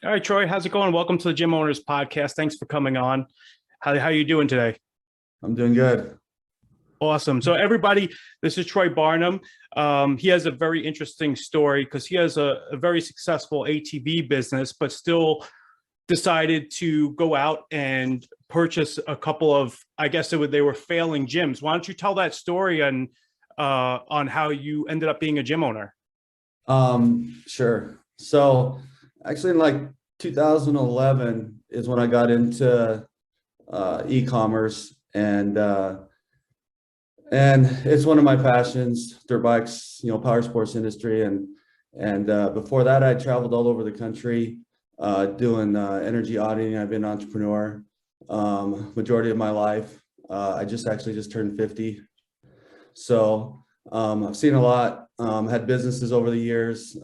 All right, Troy, how's it going? Welcome to the Gym Owners Podcast. Thanks for coming on. How you doing today? I'm doing good. Awesome. So everybody, this is Troy Barnum. He has a very interesting story because he has a very successful ATV business, but still decided to go out and purchase a couple of, I guess they were failing gyms. Why don't you tell that story and on how you ended up being a gym owner? Sure. So actually in like 2011 is when I got into e-commerce and it's one of my passions, dirt bikes, power sports industry. And before that, I traveled all over the country doing energy auditing. I've been an entrepreneur majority of my life. I just turned 50. So I've seen a lot, had businesses over the years,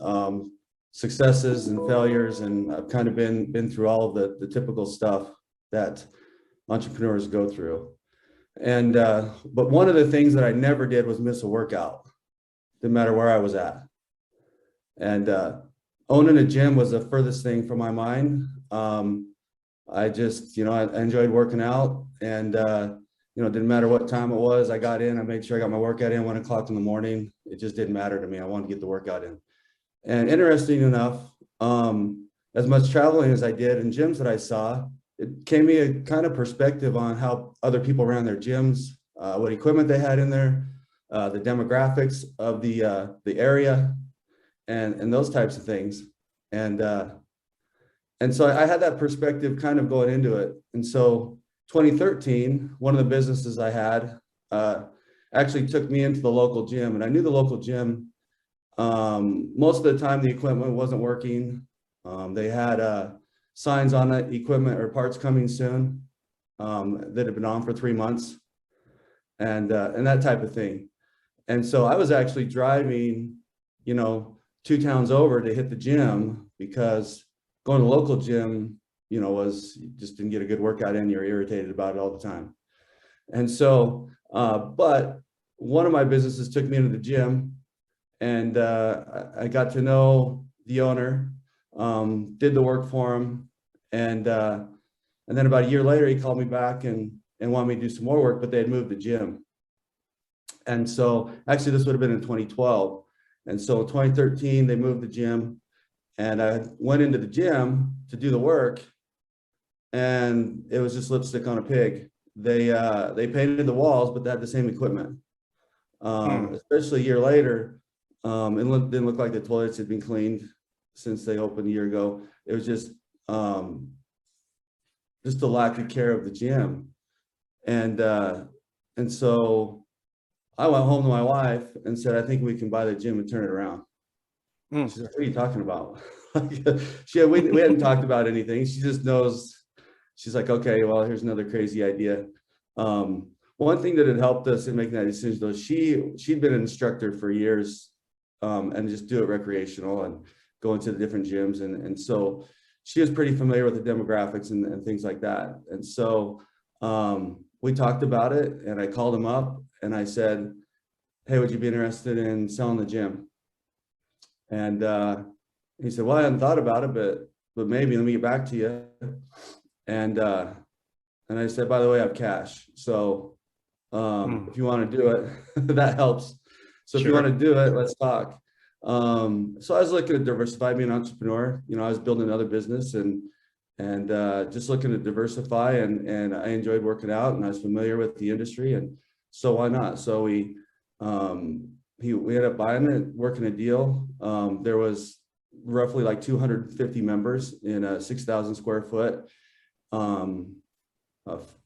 successes and failures, and I've kind of been through all of the typical stuff that entrepreneurs go through. And but one of the things that I never did was miss a workout, no matter where I was at. And owning a gym was the furthest thing from my mind. I just, I enjoyed working out, and didn't matter what time it was. I got in, I made sure I got my workout in 1 o'clock in the morning. It just didn't matter to me. I wanted to get the workout in. And interesting enough, as much traveling as I did in gyms that I saw, it gave me a kind of perspective on how other people ran their gyms, what equipment they had in there, the demographics of the area, and those types of things. And so I had that perspective kind of going into it. And so 2013, one of the businesses I had actually took me into the local gym, and I knew the local gym. Most of the time the equipment wasn't working. They had signs on it, equipment or parts coming soon, that had been on for 3 months, and that type of thing. And so I was actually driving, 2 towns over to hit the gym, because going to the local gym, was, you just didn't get a good workout in. You're irritated about it all the time. And so, but one of my businesses took me into the gym, and I got to know the owner, did the work for him. And then about a year later, he called me back and wanted me to do some more work, but they had moved the gym. And so actually this would have been in 2012. And so in 2013, they moved the gym, and I went into the gym to do the work, and it was just lipstick on a pig. They painted the walls, but they had the same equipment. Especially a year later, didn't look like the toilets had been cleaned since they opened a year ago. It was just the lack of care of the gym. And so I went home to my wife and said, I think we can buy the gym and turn it around. She said, what are you talking about? We hadn't talked about anything. She just knows. She's like, okay, well, here's another crazy idea. One thing that had helped us in making that decision, though, she'd been an instructor for years, and just do it recreational and go into the different gyms. And so she was pretty familiar with the demographics and things like that. And so we talked about it, and I called him up and I said, hey, would you be interested in selling the gym? And he said, well, I hadn't thought about it, but maybe, let me get back to you. And I said, by the way, I have cash. So if you want to do it, that helps. So if you want to do it, let's talk. So I was looking to diversify, being an entrepreneur. I was building another business and just looking to diversify, and I enjoyed working out, and I was familiar with the industry, and so why not? So we ended up buying it, working a deal. There was roughly like 250 members in a 6,000 square foot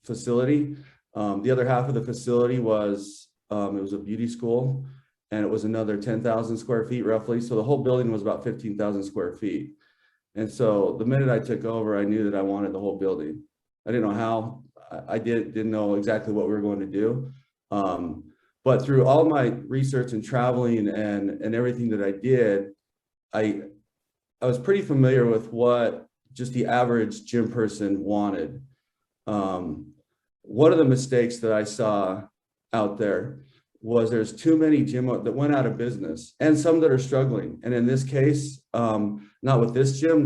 facility. The other half of the facility was it was a beauty school, and it was another 10,000 square feet roughly. So the whole building was about 15,000 square feet. And so the minute I took over, I knew that I wanted the whole building. I didn't know how. I didn't know exactly what we were going to do. But through all my research and traveling and everything that I did, I was pretty familiar with what just the average gym person wanted. One of the mistakes that I saw out there was there's too many gym that went out of business and some that are struggling. And in this case, not with this gym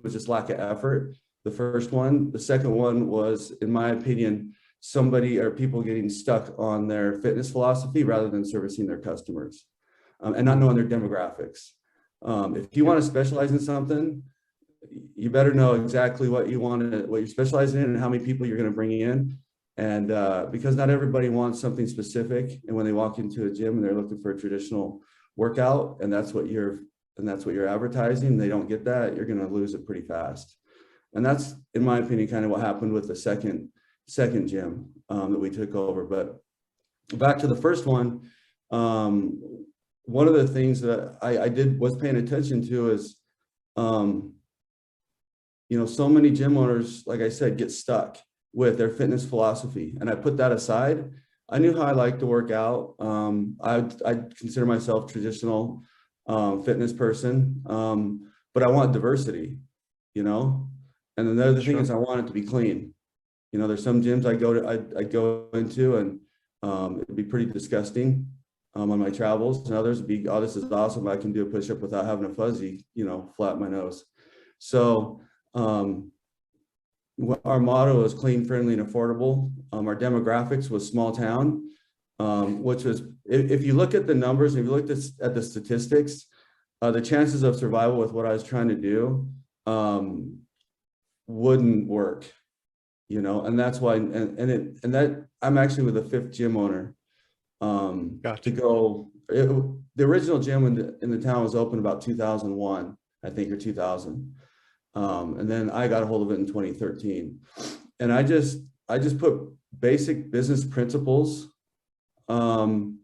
was just lack of effort. The first one. The second one was, in my opinion, somebody or people getting stuck on their fitness philosophy rather than servicing their customers, and not knowing their demographics. If you want to specialize in something, you better know exactly what you're specializing in and how many people you're going to bring in. And because not everybody wants something specific, and when they walk into a gym and they're looking for a traditional workout, and that's what you're advertising, they don't get that, you're going to lose it pretty fast. And that's, in my opinion, kind of what happened with the second gym that we took over. But back to the first one, one of the things that I was paying attention to is, so many gym owners, like I said, get stuck with their fitness philosophy. And I put that aside. I knew how I like to work out. I consider myself traditional fitness person, but I want diversity, And then the other thing is I want it to be clean. There's some gyms I go into and it'd be pretty disgusting on my travels, and others would be, oh, this is awesome, I can do a push-up without having a fuzzy, flat my nose. So our motto is clean, friendly, and affordable. Our demographics was small town, which was, if you look at the numbers, if you look at the statistics, the chances of survival with what I was trying to do wouldn't work, and that's why, and that I'm actually with the fifth gym owner. Gotcha. The original gym in the town was open about 2001, I think, or 2000. And then I got a hold of it in 2013. And I just put basic business principles, and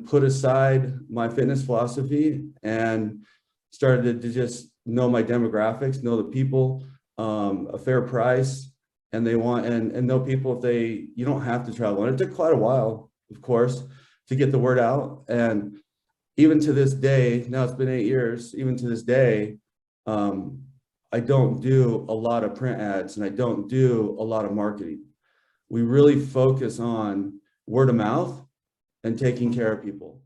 put aside my fitness philosophy and started to just know my demographics, know the people, a fair price, and know people you don't have to travel. And it took quite a while, of course, to get the word out. And even to this day, now it's been 8 years, even to this day, I don't do a lot of print ads and I don't do a lot of marketing. We really focus on word of mouth and taking care of people.